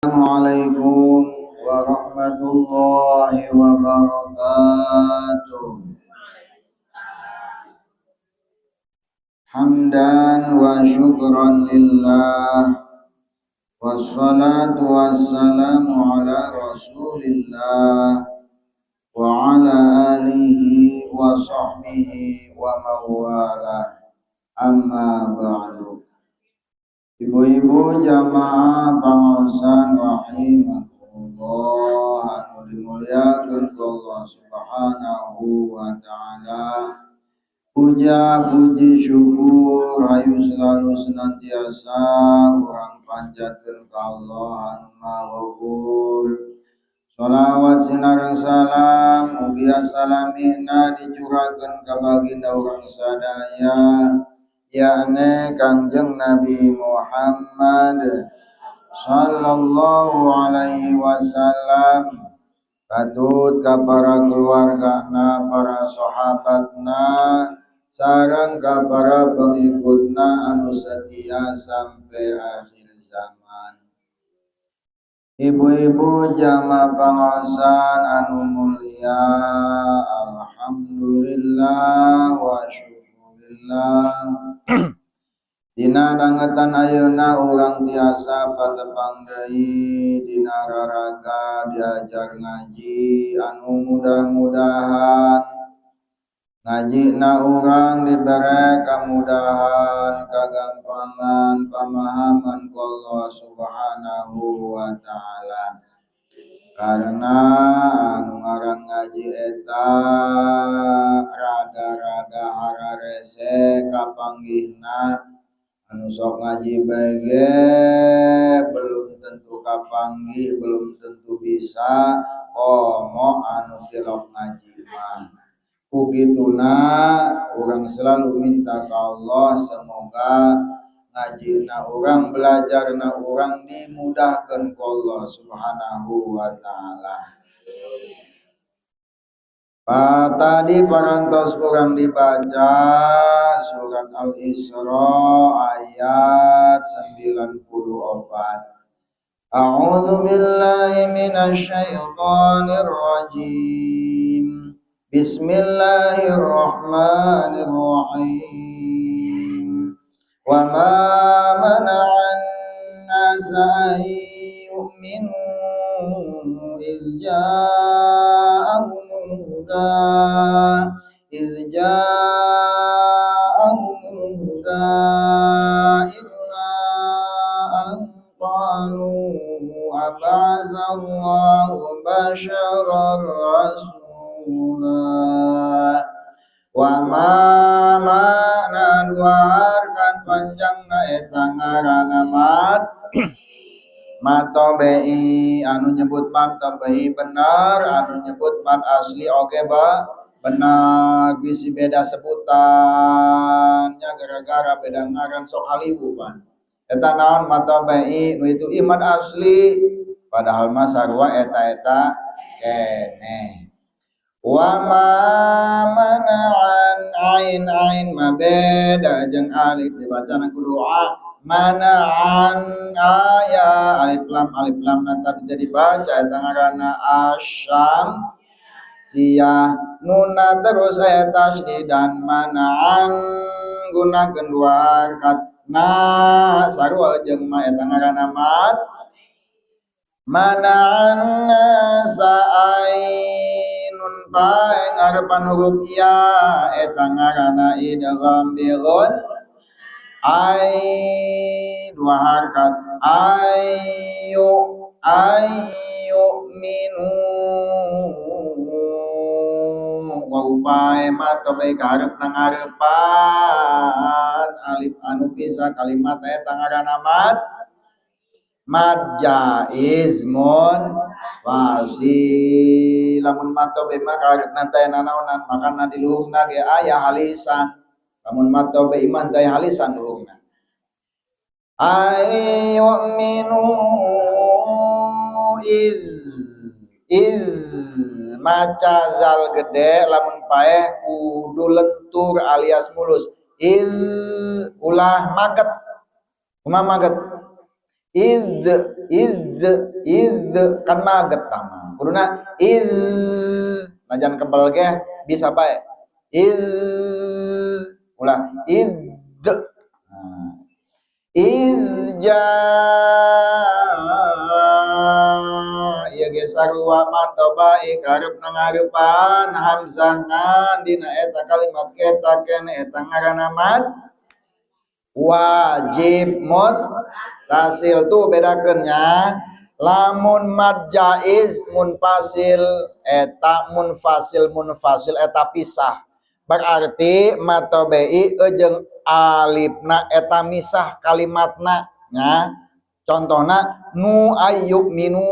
Assalamualaikum warahmatullahi wabarakatuh. Hamdan wa syukran lillah, wassalatu wassalamu ala rasulillah wa ala alihi wa sahbihi wa mawala, amma ba'du. Ibu-ibu jamaah pangaosan rahimakumullah anu dimuliakeun ku Allah Subhanahu wa taala. Puja puji syukur hayu selalu senantiasa urang panjatkeun ka Allah anu maha Ghafur. Shalawat sinareng salam mugi salamina dicurahkeun ka baginda urang sadaya, yakni Kangjeng Nabi Muhammad sallallahu alaihi wasallam, katut ka para keluargana, para sahabatna, sareng ka para pengikutna anu setia sampai akhir zaman. Ibu-ibu jamaah pangaosan anu mulia, alhamdulillah wa syukurillah. Dina dangetan ayeuna urang tiasa patepang deui dina raraga diajar ngaji anu mudah-mudahan ngajina urang dibere kamudahan, kagampangan, pamahaman ku Allah Subhanahu wa taala. Karena anu ngaran ngaji eta rada-rada hararese kapanggihna, anu sok ngaji bae ge belum tentu kapanggih, belum tentu bisa komo anu tilok ngaji mah. Kugituna urang selalu minta ka Allah semoga ngajina urang, belajarna urang dimudahkeun ku Allah Subhanahu wa taala. Tadi parantos urang dibaca surat Al-Isra ayat 94. A'udzu billahi minasy syaithanir rajim. Bismillahirrahmanirrahim. Wa ma mana'an nasa an yu'minu idh ja'ahumul huda illa an qalu ab'atsallahu basharan rasula. Wa ma duarkan panjangna eta ngaranna matobei, anu nyebut matobei benar, anu nyebut mat asli oge benar, bisi beda sebutannya gara-gara beda ngaran sok haliwu pan. Eta naon matobei, nu itu iman asli, padahal mah sarua eta keneh. Wa ma mana'an ain ma beda jeung alif dibacana kudu mana'an aya alif lam tapi jadi baca eta ngaranna asyam siyah nunna terus aya tasydid dan mana'an gunakeun dua harkat na sarua jeung ma eta ngaranna mat mana'an sa'ainun pae ngarepan huruf ya eta ngaranna idgham bighun ai dua harkat ayu minu wa upae matobe karep ngarepan alif anu pisah kalimat eta ngaranna mad jaiz fasi lamun matobe mah karep teh nanaonan makana di luhurna ge aya halisan, lamun matobe iman teh halisan luhurna. Ayyuminu iz maca zal gede lamun paeh kudu lentur alias mulus. Ulah maget. Kumaha maget? id id kan maget tama kuduna id najan kebal ge bisa bae id ulah id nah. Ija ya ge sarua mantoba ikarep nangarepan hamzah ngan dina eta kalimat eta kene eta ngaranna mad wajib tasil tuh bedakeun nya lamun mad jaiz munfasil eta munfasil eta pisah berarti matobai jeung alifna eta misah kalimatna nya contohna nu ayyuk minu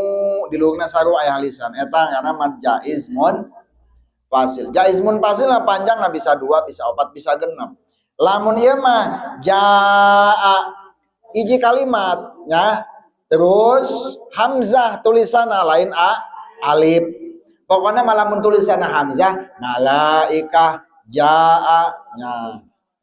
di luhurna saru aya lisan eta karena mad jaiz munfasil lah panjang nah bisa 2 bisa 4 bisa 6 lamun ieu mah jaa hiji kalimatnya terus hamzah tulisanna lain alif pokoknya malamun tulisanna hamzah malaikah jaa nya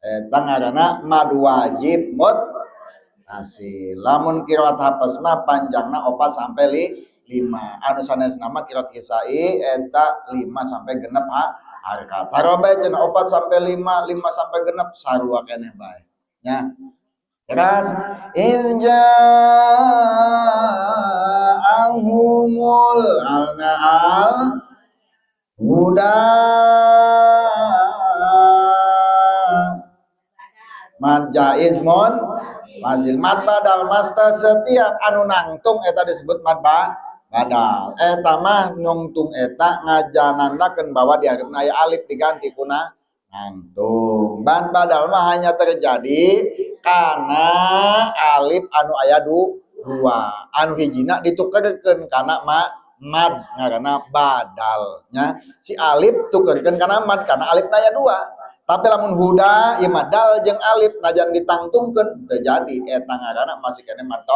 eta ngaranna mad wajib muttasil lamun qiraat hafs mah panjangna 4 sampai 5 anu sanesna mah qiraat kisai eta 5 sampai genep harkat saroba cenah 4 sampai 5 5 sampai genep sarua keneh bae nya terus inja'ahumul al huda mad jaiz fasil mad badal masta setiap anu nangtung eta disebut mad badal eta mah nungtung eta ngajanandakeun bahwa di hareup aya alif diganti kuna nangtung ban badal mah hanya terjadi karena alif anu aya dua anu hijina ditukerkeun kana mad ngaranna badalnya si alif tukerkeun kana mad karena alif aya dua tapi lamun huda ieu dal jeung alif najan ditangtungkeun terjadi eta ngaranna masih kene mad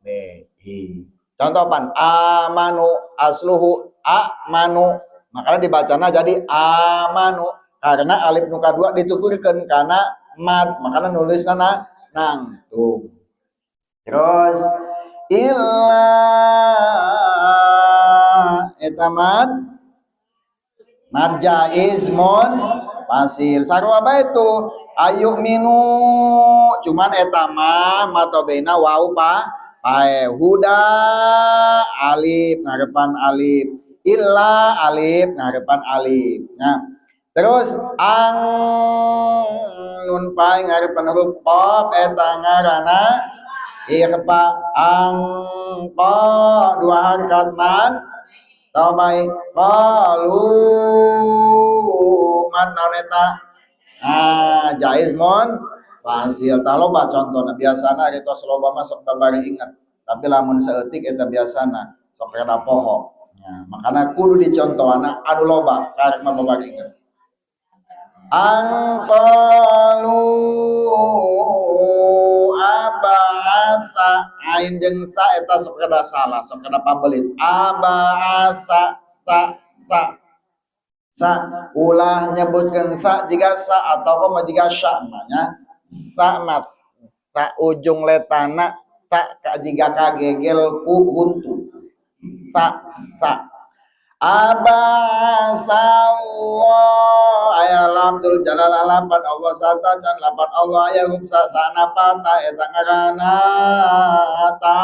behi contoh pan amanu asluhu amanu makanya dibacana jadi amanu karena alif nu kadua dituturkeun kana mad makanya nulisna nangtung terus illa eta mad jaiz fasil sarua bae itu ayuk minu cuman eta mah matobeina wau pae huda alif ngarepan alif illa alif ngarepan alif nah terus ang nun pae ngarepan huruf qaf eta ngaranna ikhfa ang qa dua harkat mad tamai qalu mad naon eta jaiz fasil taloba contohna biasana tos loba mah sok babari ingat tapi lamun saeutik eta biasana sok rada poho ya, makana kudu dicontohana anu loba karek mah babari ingat angqalu abasa ain jeung sa eta sok rada salah sok rada pabelit abasa sa ulah nyebutkeun sa jika sa atau koma jika sya nya sa mat sa ujung letana sa jika kagegel ku buntu sa abasa aya lamdul jalal lapan Allah sata can lapan Allah aya hubsa sanapa ta eta ngaranna ta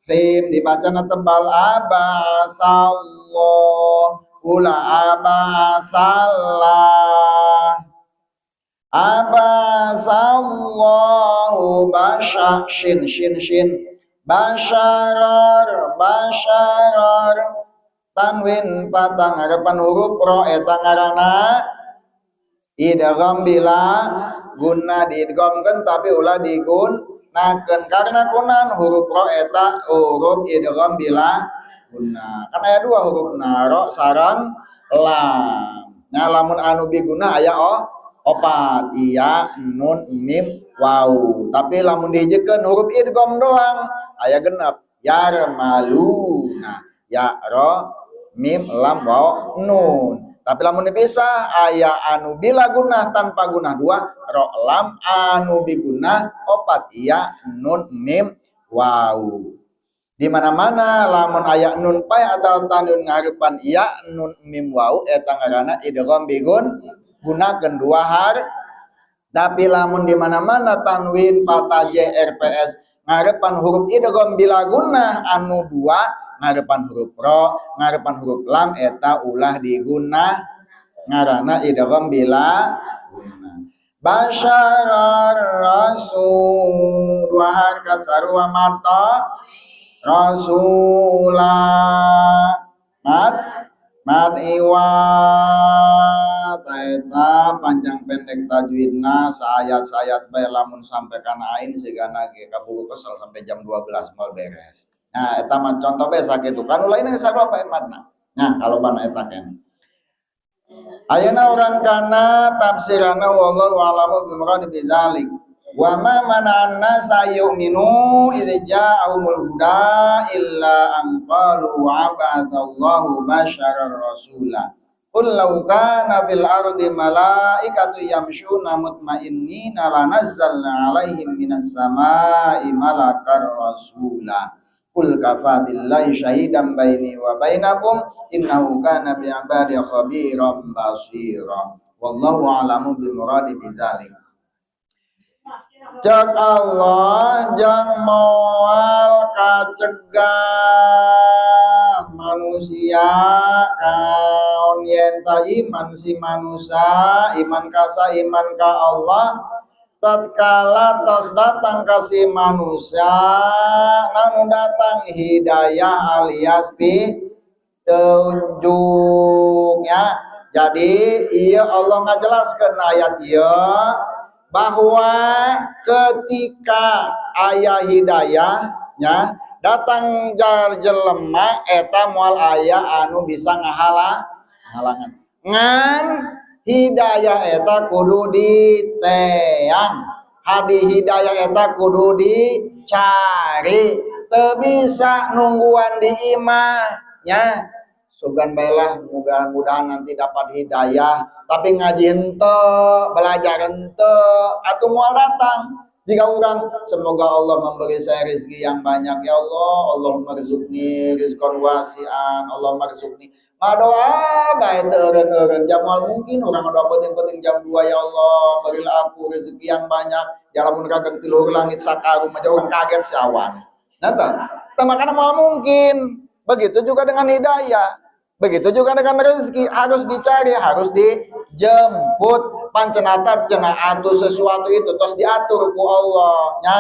tim dibacana tebal abasa ula abasallahu basya shin basyarar tanwin patang harapan huruf ro eta ngaranna idgham bila guna diidghamkeun tapi ulah digunakeun karena kunan huruf ro eta huruf idgham bila guna kan aya dua hurufna ro sareng lam nya lamun anu biguna aya opat iya nun mim waw tapi lamun dijiekeun huruf idgham doang aya genep yarmaluna ya ro mim lam waw nun tapi lamun dipisah aya anu bila gunah tanpa gunah dua ro lam anu biguna opat iya nun mim wau. Di mana-mana lamun aya nun pai atau tanun ngarepan iya nun mim wau eta ngaranna idgham bigun gunakeun dua tapi lamun di mana-mana tanwin patah RPS ngarepan huruf idgham bila gunnah anu dua ngarepan huruf ro ngarepan huruf lam eta ulah digunah ngaranna idgham bila gunnah. Basyarar rasul dua harkat sarua mata rasula mat iwat eta panjang pendek tajwidna saayat-sayat bae lamun sampai kana ain sigana ge kaburu kesel sampai jam 12 mal beres. Nah eta mah contoh bae sakitu kan ulah ini sabapa ematna. Nah kalau bana eta kan ayeuna urang kana tafsirana wallahu a'lamu bimurad bidzalik. Wa ma mana'anna sayu'minu idza ja'ahumul huda illa an qalu aba'athallahu basyarar rasula. Qul law kana fil ardi malaikatu yamshuna mutmainnina lanazzalna 'alaihim minas samai malakar rasula. Qul kafa billahi syahidan baini wa bainakum innahu kana bi ibadi khabiran basira. Wallahu a'lamu bimuradi bidzalik. Cek Allah jang moal kacegah manusia kaon yen ta iman si manusia iman kasa iman ka Allah tatkala tos datang kasih manusia nanu datang hidayah alias tunjuknya. Jadi iya Allah ngajelaskan ayat iya bahwa ketika ayah hidayahnya datang jar jelema eta moal aya anu bisa ngahalangan ngan hidayah eta kudu diteang hadi hidayah eta kudu dicari teu bisa nungguan di imahnya sugan baelah mudah-mudahan nanti dapat hidayah tapi ngaji ente belajar ente atuh moal datang jika orang semoga Allah memberi saya rezeki yang banyak ya Allah Allahumma rizqni rizqan wasi'an Allahumma rizqni madoa bae teu eureun-eureun jamal mungkin orang doa penting-penting jam 2 ya Allah berilah aku rezeki yang banyak jalamun kagak ti luhur langit sakarum aja orang kaget sawan nah tah makana moal mungkin begitu juga dengan hidayah. Begitu juga dengan rezeki harus dicari, harus dijemput. Pancenata cenah atuh sesuatu itu terus diatur ku Allah nya.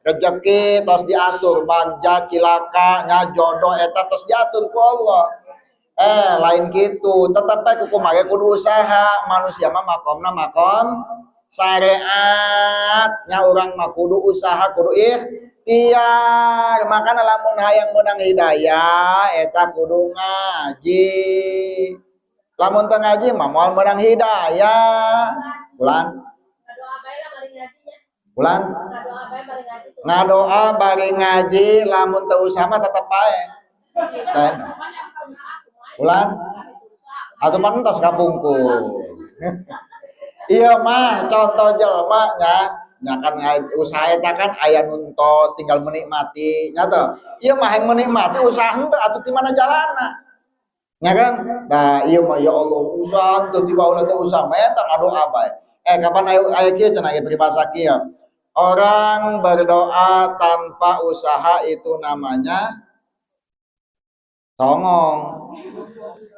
Rezeki terus diatur, bagja cilaka nya jodoh eta terus diatur ku Allah. Lain gitu, tetep bae kumaha kudu usaha. Manusia mah makomna makom syariat nya urang mah kudu usaha kudu ikhtiar. Makana lamun hayang menang hidayah eta kudu ngaji. Lamun teu ngaji mah moal menang hidayah. Bulan ngadoa bari ngaji lamun teu usaha mah tetep bae. Bulan atuh mah entos kapungkur. Iya mah contoh jelema nya kan usaha eta kan aya nuntos tinggal menikmati nya teh ieu mah hayang menikmati usaha henteu atuh di mana jalanna nya kan nah ieu mah ya Allah usaha henteu tiba ulah teh usaha mah eta ngadoa bae kapan aya kieu cenah ieu peribahasa kieu orang berdoa tanpa usaha itu namanya songong.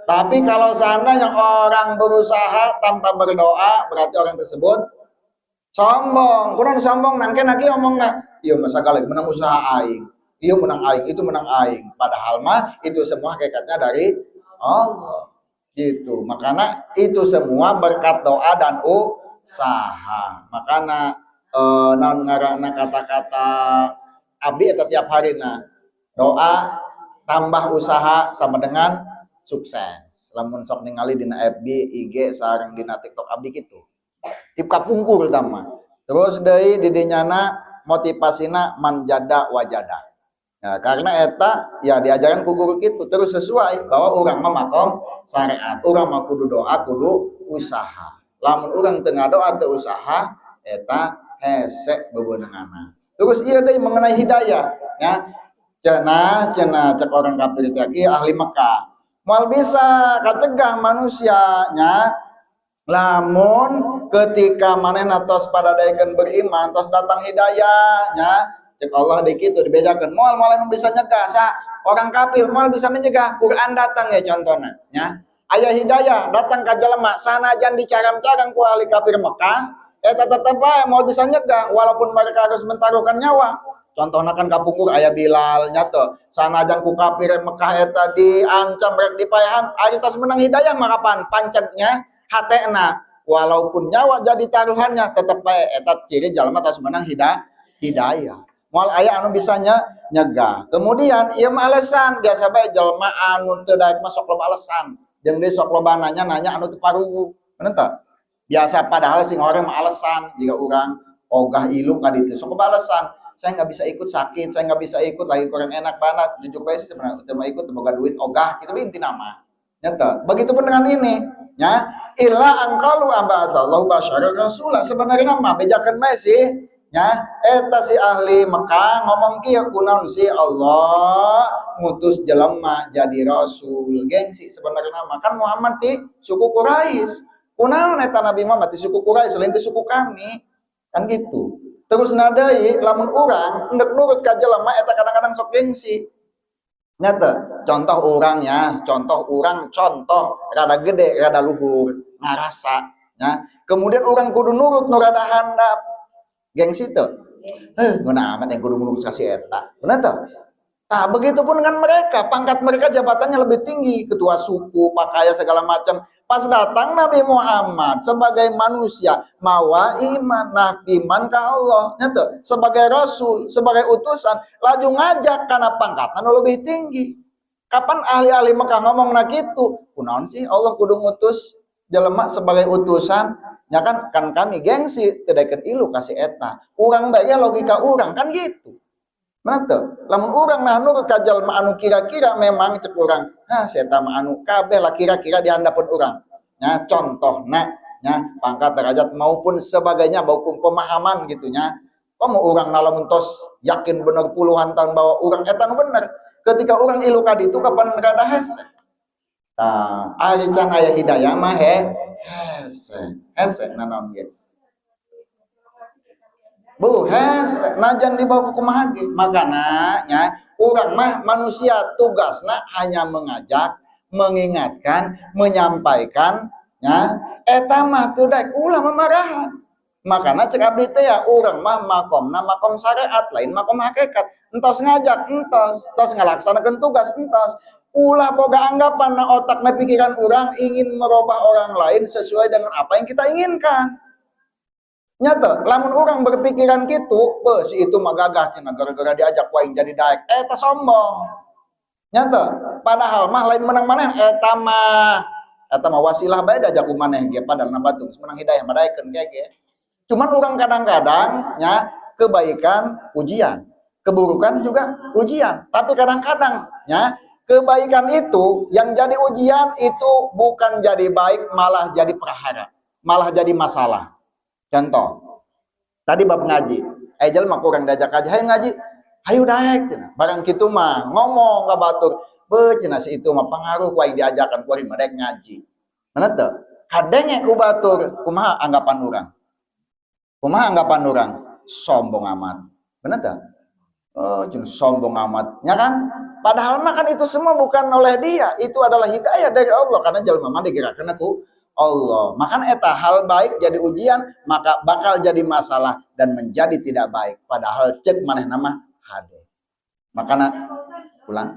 Tapi kalau seandainya orang berusaha tanpa berdoa berarti orang tersebut sombong. Kurang sombong nangke naki omongna. Iya masa kali menang usaha aing. Iya menang aing, itu menang aing. Padahal mah itu semua hakikatnya dari Allah. Gitu. Makanya itu semua berkat doa dan usaha. Makanya naon ngaranna kata-kata abdi eta tiap harina doa tambah usaha sama dengan sukses. Lamun sok ningali dina FB, IG sareng dina TikTok abdi kitu. Tip kapungkur tama. Terus deui di dinyana motivasina manjada wajada. Nah, karena eta ya diajarkan ku guru kitu terus sesuai bahwa urang mah makom syariat. Urang mah kudu doa, kudu usaha. Lamun urang teu ngadoa teu usaha eta hese bebeunanganna. Terus iya deh mengenai hidayah ya. Cenah cek orang kafir teh ahli Mekah. Moal bisa kacegah manusianya lamun ketika manehna tos padadaekeun beriman tos datang hidayahnya cek Allah di kitu dibejakeun moal anu bisa nyegah sa orang kafir moal bisa mencegah Quran datang ya contohnya nya aya hidayah datang ka jelema sanajan dicarang-carang ku ahli kafir Mekah eta tetep bae moal bisa nyegah walaupun mereka harus mentaruhkan nyawa. Contohnya kan kapungkur aya Bilal nyato sanajan ku kafir Mekah eta diancam rek dipayahan ari tos menang hidayah mah kapan pancegnya hatena walaupun nyawa jadi taruhannya tetap bae eta ciri jalma tos menang hidayah. Moal aya anu bisa nyegah. Kemudian ieu mah alasan biasa bae jalma anu teu daek mah sok loba alasan. Jeung deui sok loba nanya anu teu parugu. Bener teu? Biasa padahal sing orang mah alasan jika orang ogah ilu ka ditu sok loba alasan. Saya nggak bisa ikut sakit, saya nggak bisa ikut lagi kurang enak banget. Jujur bae sih sebenarnya teu ikut boga duit ogah kitu inti nama. Nyata. Begitupun dengan ini nya illa angkalu amba Allah basyara rasulah sebenarnya mah bejakeun bae sih nya eta si ahli Mekah ngomong kieu kunaon si Allah ngutus jelema jadi rasul gengsi sebenarnya mah kan Muhammad ti suku Quraisy kunaon eta Nabi Muhammad ti suku Quraisy lain ti suku kami kan gitu terus nadai lamun urang endek nurut ka jelema eta kadang-kadang sok gengsi nyata contoh orangnya contoh rada gede rada luhur ngarasa ya kemudian orang kudu nurut nu rada handap gengsi tuh guna amat yang kudu nurut kasih eta bener tuh nah begitupun dengan mereka pangkat mereka jabatannya lebih tinggi ketua suku pakaya segala macam pas datang Nabi Muhammad sebagai manusia mawa iman nah iman ke Allah nyata sebagai rasul sebagai utusan laju ngajak karena pangkatan lebih tinggi kapan ahli-ahli Mekah ngomong nak gitu kunaon sih Allah kudu ngutus jelema sebagai utusan ya kan kami gengsi tedakeun ilu kasih eta urang bae logika urang kan gitu bener lamun urang nah nurut ka jalma anu kira-kira memang cek urang nah saya mah anu kabeh lah kira-kira dihandapun urang nya contohna nya pangkat derajat maupun sebagainya maupun pemahaman gitunya kamu urang lamun tos yakin bener puluhan tahun bahwa urang eta nu bener ketika urang ilu ka ditu kapan rada hese tah ari can aya hidayah mah hese nanaon ge najan dibawa kumaha ge makana nya urang mah manusia tugasna hanya mengajak mengingatkan menyampaikan nya eta mah teu daek ulah mamarahan makana cek abdi teh ya urang mah makomna makom syariat lain makom hakikat entos ngajak entos ngalaksanakeun tugas entos ulah boga anggapan na otakna pikiran urang ingin merubah orang lain sesuai dengan apa yang kita inginkan nyata lamun orang berpikiran gitu si itu mah gagah cina gara-gara diajak waing jadi daek eta sombong nyata padahal mah lain menang maneh eta mah wasilah bae diajak ku maneh ge padahal na batung menang hidayah madaekeun ge cuman orang kadang-kadang nya kebaikan ujian keburukan juga ujian tapi kadang-kadang nya kebaikan itu yang jadi ujian itu bukan jadi baik malah jadi perhara malah jadi masalah. Contoh, tadi bab ngaji, ejal mah kurang diajak aja, hayu ngaji, hayu daek, barang kitu mah ngomong ka batur, cenah si itu mah pengaruh ku aing diajakan ku ari madek ngaji. Bener teu? Kadenge ku batur, kumaha anggapan urang? Kumaha anggapan urang? Sombong amat. Bener teu? Oh, sombong amat. Ya kan? Padahal mah kan itu semua bukan oleh dia, itu adalah hidayah dari Allah karena jalma mah digerakkeun ku Allah. Maka eta hal baik jadi ujian, maka bakal jadi masalah dan menjadi tidak baik. Padahal cek maneh nama hade. Makana ulang.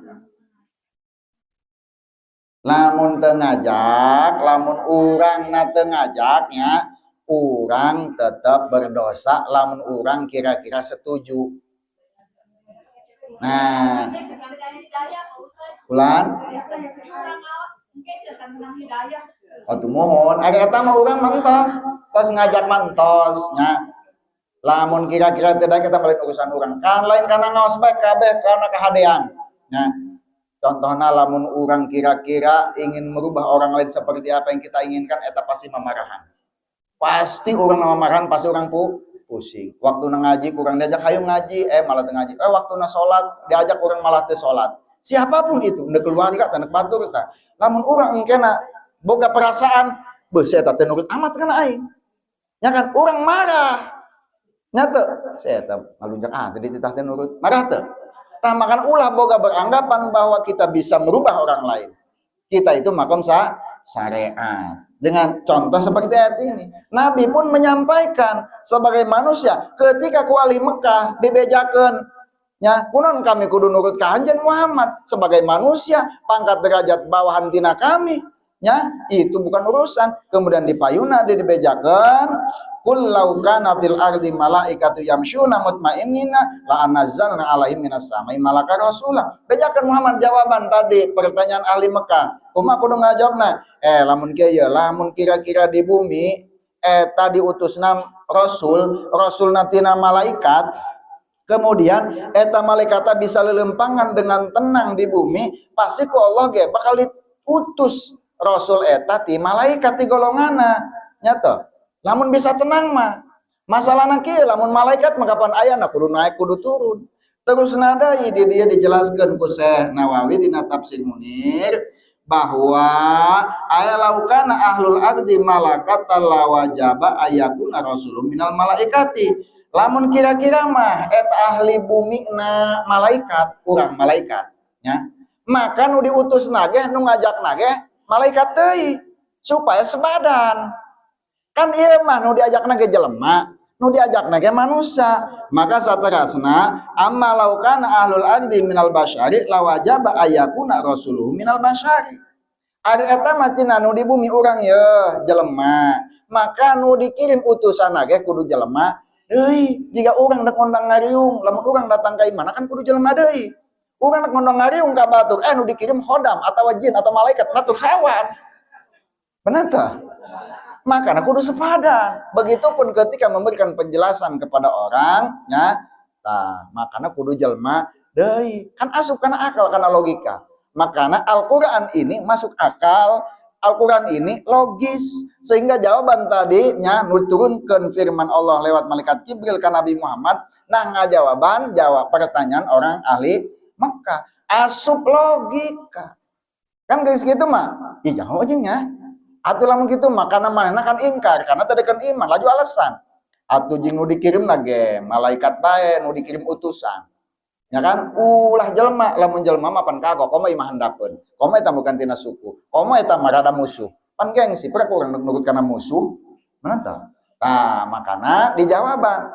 Lamun teu ngajak, lamun urang na teu ngajaknya, urang tetap berdosa lamun urang kira-kira setuju. Nah, ulang. Mohon ari eta mah urang mantos tos ngajak mantos nya lamun kira-kira teu daek eta lain urusan urang kan lain kana ngaos bae kabeh kana kahadean nya contohna lamun urang kira-kira ingin merubah orang lain seperti apa yang kita inginkan eta pasti mamarahan pasti urang mamarahan pasti urang pusing. Waktu ngaji kurang diajak hayu ngaji, malah teu ngaji. Waktu salat diajak kurang malah teu salat. Siapapun itu, nek keluarga teh nek batur tah. Lamun urang engkena boga perasaan, beuh saya teh nurut amat kana aing. Nya kan urang marah. Nya teu, saya teh ngalunjak tadi titah teh nurut. Marah teu? Tah makan ulah boga beranggapan bahwa kita bisa merubah orang lain. Kita itu makom syariat. Dengan contoh seperti ayat ini, Nabi pun menyampaikan sebagai manusia ketika ku ahli Mekah dibejakeun nya kunon kami kudu nurut ka anjeun Muhammad sebagai manusia pangkat derajat bawahan tina kami nya itu bukan urusan. Kemudian di payuna dibejakeun qul law kana fil ardi malaikatu yamshuna mutmainnina la nazzalna alaihim minas samai malaka rasula. Bejakeun Muhammad jawaban tadi pertanyaan ahli Mekah. Kumaha kudu ngajawabna? Lamun kieu lamun kira-kira di bumi tadi utusna rasulna tina malaikat, kemudian eta malaikata bisa lelempangan dengan tenang di bumi, pasti ku Allah ge bakal diutus rasul eta ti malaikat di golonganna nya teh. Lamun bisa tenang mah masalahna kieu, lamun malaikat mah kapan ayana kudu naik kudu turun. Terus nada di dia dijelaskan ku Syekh Nawawi dina Tafsir Munir bahwa laukana ahlul ardi malakatan la wajaba ayakuna rasulun minal malaikati. Lamun kira-kira mah eta ahli bumi na malaikat, urang malaikat nya. Maka nu diutusna ge nu ngajakna ge malaikat deui supaya sebadan. Kan ieu mah nu diajakna ge jelema, nu diajakna ge manusia. Maka saterasna amma laukana ahlul ardi minal basyari lawajaba ayakuna rasuluhu minal basyari. Ari eta mah cenah nu di bumi urang ye jelema, maka nu dikirim utusanna ge kudu jelema deui. Jika urang rek ngondang ngariung, lamun urang datang ka imana kan kudu jelema deui. Urang rek ngondang ngariung ka batur, nu dikirim khodam atawa jin atau malaikat batur sawan. Benar tah? Makanya kudu sepadan. Begitupun ketika memberikan penjelasan kepada orang, ya, makanya kudu jelema deui. Kan asup kana akal kana logika. Makanya Al-Qur'an ini masuk akal, Al-Qur'an ini logis, sehingga jawaban tadi nya nuturunkeun firman Allah lewat malaikat Jibril ka Nabi Muhammad, nah ngajawaban jawab pertanyaan orang ahli Mekah. Asup logika. Kan geus kitu mah, ih jauh aja nya. Atuh lamun kitu mah kana manehna kan ingkar karena teu dekeun iman, laju alasan. Atuh jeung nu dikirim ge malaikat bae nu dikirim utusan. Ya kan ulah jelema, lamun jelema mah pan kagok komo imah handapeun. Komo eta bukan tina suku. Komo eta mah rada musuh. Pan gengsi pura urang nurut kana musuh. Mana tah? Nah, makana dijawaban.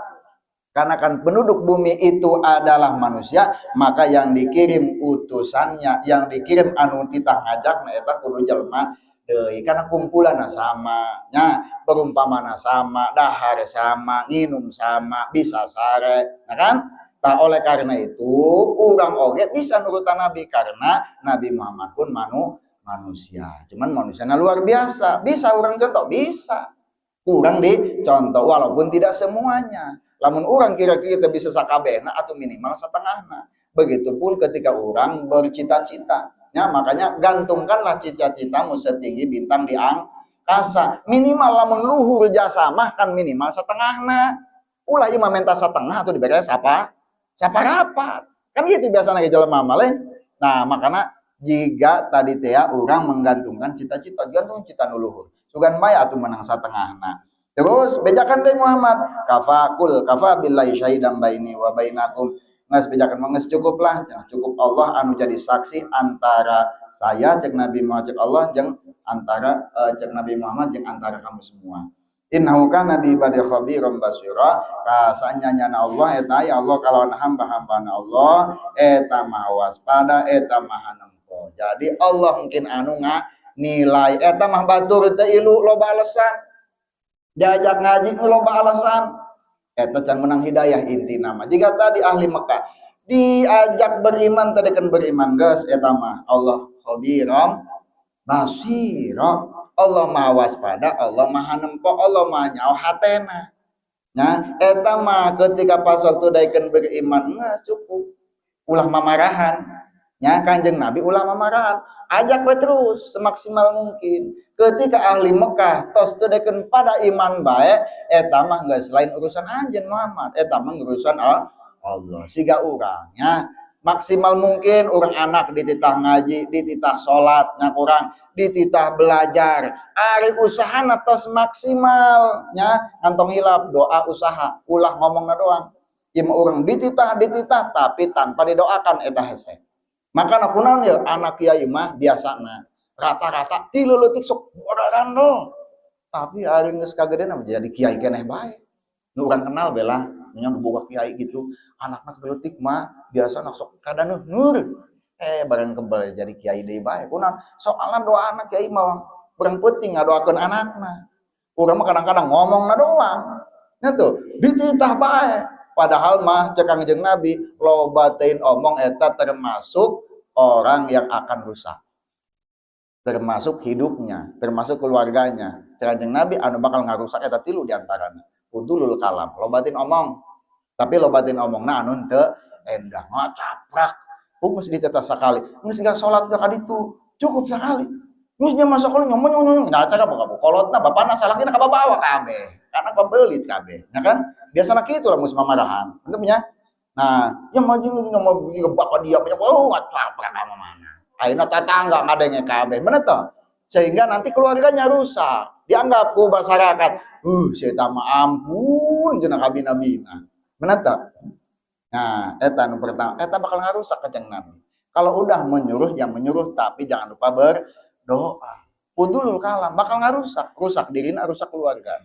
Karena kan penduduk bumi itu adalah manusia, maka yang dikirim utusannya, yang dikirim anu titah ngajakna eta kudu jelema deui. Karena kumpulanna sama, nya perumpamana sama, dahar sama, nginum sama, bisa sare, nah kan? Nah, oleh karena itu, urang oge bisa nurutan Nabi karena Nabi Muhammad pun manusia. Cuman manusianya luar biasa. Bisa urang contoh, bisa. Urang dicontoh walaupun tidak semuanya. Lamun urang kira-kira bisa sakabehna atau minimal setengahna. Begitupun ketika urang bercita-cita. Ya, makanya gantungkanlah cita-citamu setinggi bintang di angkasa. Minimal lamun luhur jasa mah kan minimal setengahna. Ulah ieu mah menta setengah atau diberes apa? Rapat. Kan gitu biasanya ke jelema malen. Nah, makanya jika tadi teh orang menggantungkan cita-cita, gantung cita nuluhur. Sugan maya atuh menang satengahna. Terus bejakan deui Muhammad, kafa billahi syahidan baini wa bainakum. Nges bejakan mah geus cukup lah, cukup Allah anu jadi saksi antara saya cek Nabi Muhammad cek Allah jeung antara cek Nabi Muhammad jeung antara kamu semua. Innahu kana bi ibadi khabirum basira. Rasanya nyana Allah eta ya Allah kalau hamba-hambana Allah eta maha waspada eta maha nempo. Jadi Allah mungkin anu nilai eta mah batur teh ilu loba alasan. Diajak ngaji loba alasan. Eta can menang hidayah intina mah. Jika tadi ahli Mekah diajak beriman tadikeun beriman geus eta mah Allah khabirum basira. Allah maha waspada, Allah maha nempo, Allah maha nyaho hatena. Nah, eta mah ketika pas waktu daikeun beriman geus cukup. Ulah mamarahan. nya Kanjeng Nabi ulah marahan ajak we terus semaksimal mungkin ketika ahli Mekah tos tedekeun pada iman bae eta mah geus lain urusan anjeun Muhammad eta mah urusan Allah siga urang nya maksimal mungkin orang anak dititah ngaji dititah salat nya kurang dititah belajar ari usahana tos maksimal nya ngantong hilap doa usaha ulah ngomongna doang ieu urang dititah tapi tanpa didoakan eta hese. Maka nakunaon ya anak kiai mah biasana rata-rata 3 leutik sok boraran lo. Tapi ari geus kagedena jadi kiai keneh bae. Nu urang kenal bela nya boga kiai gitu, anakna leutik mah biasana sok kadaneuh nur. Bareng kembali jadi kiai deui bae. Kunaon? Soalna doa anak kiai mah urang penting ngadoakeun anakna. Urang mah kadang-kadang ngomongna doang. Nya tuh dititah bae. Padahal mah cek Kangjeng Nabi loba teuing omong eta termasuk orang yang akan rusak, termasuk hidupnya, termasuk keluarganya. Kanjeng Nabi anu bakal ngarusak eta 3 diantaranya udulul kalam lobatin omong tapi lobatin omongna anu teu endah ngacaprak geus diteta sakali geus gak salat ka ditu cukup sakali geus nya masuk nyomong ngaca ka kolotna bapana salahna ka babawa kabeh karena pabeulit kabeh ya kan biasana kitu lah mus mamarahan untuk nya. Nah, yang maju bapak dia punya ngacaprak ka mana. Ayeuna tetangga ngadenge kabeh, bener toh? Sehingga nanti keluarganya rusak. Dianggap ku masyarakat, si eta mah ampun cenah kabina-bina. Bener toh? Nah, eta nu pertama, eta bakal ngarusak Kanjeng Nabi. Kalau udah menyuruh yang menyuruh tapi jangan lupa berdoa. Udulul kalam bakal ngarusak, rusak dirina, rusak keluarga.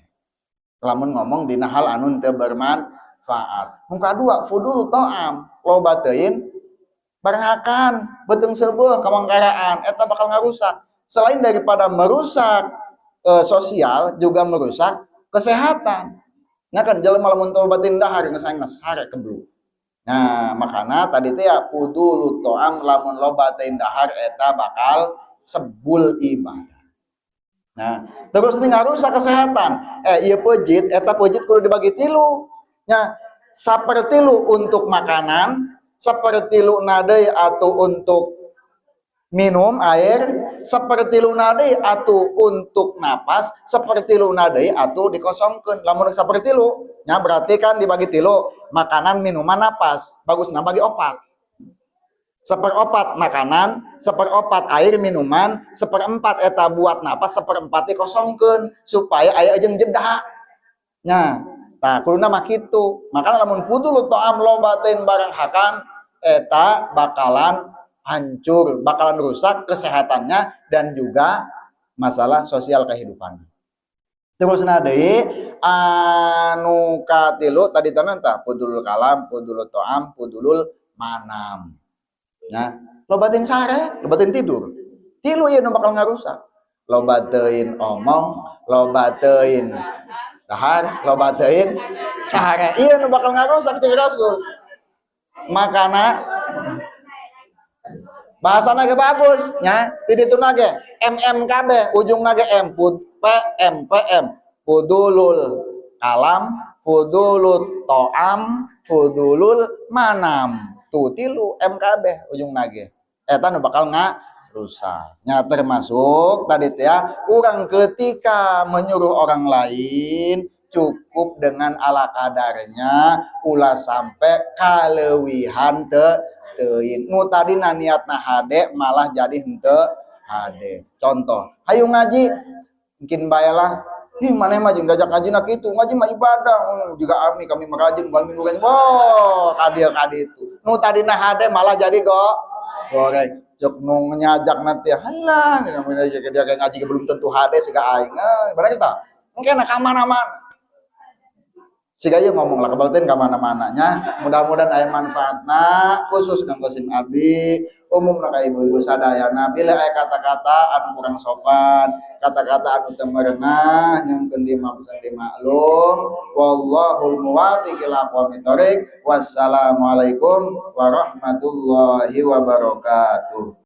Lamun ngomong dina hal anu teu bermanfaat. Yang kedua, fudul to'am, loba teuin barengakan, beuteung seubeul kamangkaraan, eta bakal ngarusak. Selain daripada merusak sosial, juga merusak kesehatan. Nya kan jelema lamun tobatin dahar geus aing sare kebluk. Nah, makana tadi teh ya fudul to'am lamun loba teuin dahar eta bakal sebul ibadah. Nah, terus ini ngarusak kesehatan. Iya pejit, eta pejit kudu dibagi 3. Nya saperti lu untuk makanan, seperti lu nadei atau untuk minum air, seperti lu nadei atau untuk napas, seperti lu nadei atau dikosongkeun. Lamun saperti lu, nya berarti kan dibagi 3, makanan, minuman, napas. Bagusna bagi opat. 1/4 makanan, 1/4 air minuman, 1/4 eta buat napas, 1/4 dikosongkeun supaya aya jeung jeda. Nya, tah kuluna mah kitu. Makana lamun fudul to'am loba teuing barang hakan eta bakalan hancur, bakalan rusak kesehatannya dan juga masalah sosial kehidupan. Terus deui anu katilu tadi tanan tah fudul kalam, fudul to'am, fudulul manam. Nah, lobatin sare, lobatin tidur. 3 ieu nu bakal ngarusak. Loba teuin omong, loba teuin dahar, loba teuin sare. Ieu nu bakal ngarusak cek Rasul. Makana bahasana ge bagus nya, ti dituna ge MMKB, ujungna ge M, PM, fudulul kalam, fudulul to'am, fudulul manam. Tuh 3 MKB ujung nage eta nu bakal ngarusak nya termasuk tadi teh ya urang ketika menyuruh orang lain cukup dengan ala kadarnya ulah sampai kaleuwihan teuin nu tadina niatna hade malah jadi henteu hade. Contoh hayu ngaji mungkin baelah maneh mah jeung diajak ngajina kitu, ngaji mah ibadah. Juga kami merajin bulan minggu kan. Wow, kadieu nu tadina hade malah jadi goreng. Cek nu nyajak nanti halah, namanya dia ngaji belum tentu hade siga aing. Bener kita. Mungkin ka mana-mana. Siga ieu ngomong lah kebalteun ka mana-mana nya. Mudah-mudahan aya manfaatna khusus kanggo sim abdi. Umumna ka ibu-ibu sadayana bila aya kata-kata anu kurang sopan, kata-kata anu teu merenah nyungkeun dimaklum. Wallahul muwaffiq ila aqwamit thoriq. Wassalamualaikum warahmatullahi wabarakatuh.